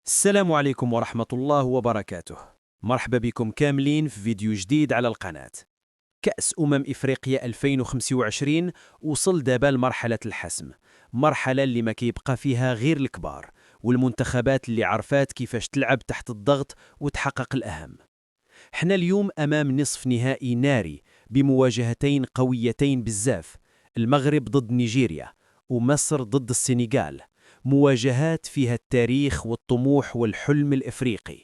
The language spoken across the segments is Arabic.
السلام عليكم ورحمة الله وبركاته. مرحبا بكم كاملين في فيديو جديد على القناة. كأس إفريقيا 2025 وصل دابا لمرحلة الحسم، مرحلة اللي ما كيبقى فيها غير الكبار والمنتخبات اللي عرفات كيفاش تلعب تحت الضغط وتحقق الأهم. حنا اليوم أمام نصف نهائي ناري بمواجهتين قويتين بزاف، المغرب ضد نيجيريا ومصر ضد السنغال، مواجهات فيها التاريخ والطموح والحلم الإفريقي.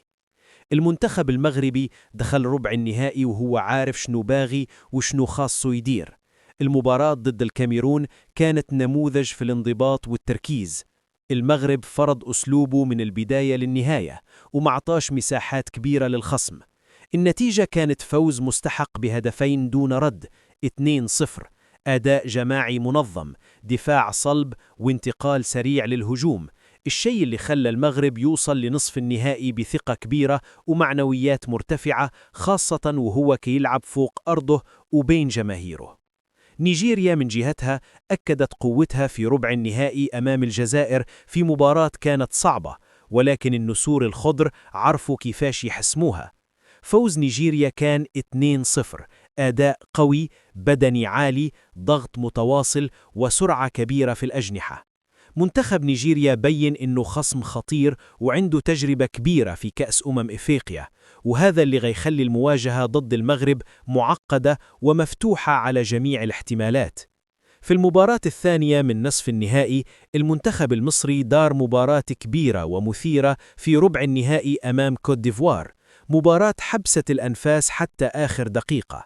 المنتخب المغربي دخل ربع النهائي وهو عارف شنو باغي وشنو خاصو يدير. المباراة ضد الكاميرون كانت نموذج في الانضباط والتركيز. المغرب فرض أسلوبه من البداية للنهاية ومعطاش مساحات كبيرة للخصم. النتيجة كانت فوز مستحق بهدفين دون رد، 2-0. أداء جماعي منظم، دفاع صلب وانتقال سريع للهجوم، الشيء اللي خلى المغرب يوصل لنصف النهائي بثقة كبيرة ومعنويات مرتفعة، خاصة وهو كيلعب فوق أرضه وبين جماهيره. نيجيريا من جهتها أكدت قوتها في ربع النهائي أمام الجزائر في مباراة كانت صعبة، ولكن النسور الخضر عرفوا كيفاش يحسموها. فوز نيجيريا كان 2-0، أداء قوي، بدني عالي، ضغط متواصل وسرعة كبيرة في الأجنحة. منتخب نيجيريا بين إنه خصم خطير وعنده تجربة كبيرة في كأس إفريقيا، وهذا اللي غيخلي المواجهة ضد المغرب معقدة ومفتوحة على جميع الاحتمالات. في المباراة الثانية من نصف النهائي، المنتخب المصري دار مباراة كبيرة ومثيرة في ربع النهائي أمام كوت ديفوار، مباراة حبست الأنفاس حتى آخر دقيقة.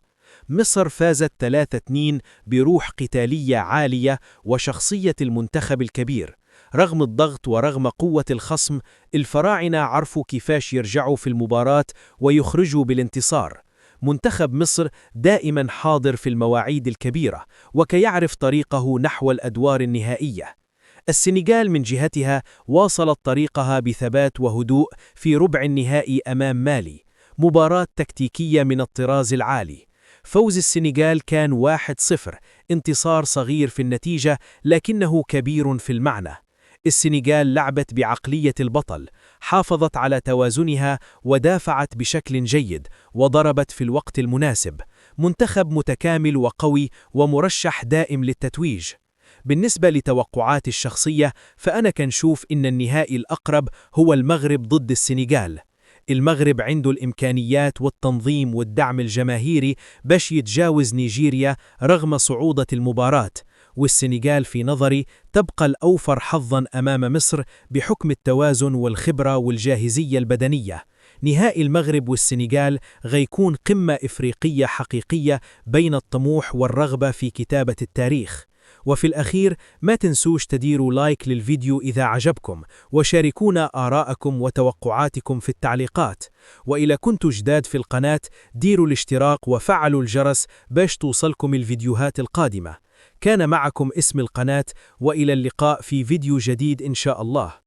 مصر فازت 3-2 بروح قتالية عالية وشخصية المنتخب الكبير. رغم الضغط ورغم قوة الخصم، الفراعنة عرفوا كيفاش يرجعوا في المباراة ويخرجوا بالانتصار. منتخب مصر دائما حاضر في المواعيد الكبيرة وكيعرف طريقه نحو الأدوار النهائية. السنغال من جهتها واصلت طريقها بثبات وهدوء في ربع النهائي أمام مالي، مباراة تكتيكية من الطراز العالي. فوز السنغال كان 1-0، انتصار صغير في النتيجة لكنه كبير في المعنى. السنغال لعبت بعقلية البطل، حافظت على توازنها ودافعت بشكل جيد وضربت في الوقت المناسب. منتخب متكامل وقوي ومرشح دائم للتتويج. بالنسبة لتوقعاتي الشخصية فأنا كنشوف إن النهائي الأقرب هو المغرب ضد السنغال. المغرب عنده الإمكانيات والتنظيم والدعم الجماهيري باش يتجاوز نيجيريا رغم صعوبة المباراة، والسنغال في نظري تبقى الأوفر حظاً أمام مصر بحكم التوازن والخبرة والجاهزية البدنية. نهائي المغرب والسنغال غيكون قمة إفريقية حقيقية بين الطموح والرغبة في كتابة التاريخ. وفي الأخير ما تنسوش تديروا لايك للفيديو إذا عجبكم، وشاركونا آراءكم وتوقعاتكم في التعليقات. وإذا كنتوا جداد في القناة ديروا الاشتراك وفعلوا الجرس باش توصلكم الفيديوهات القادمة. كان معكم اسم القناة، وإلى اللقاء في فيديو جديد إن شاء الله.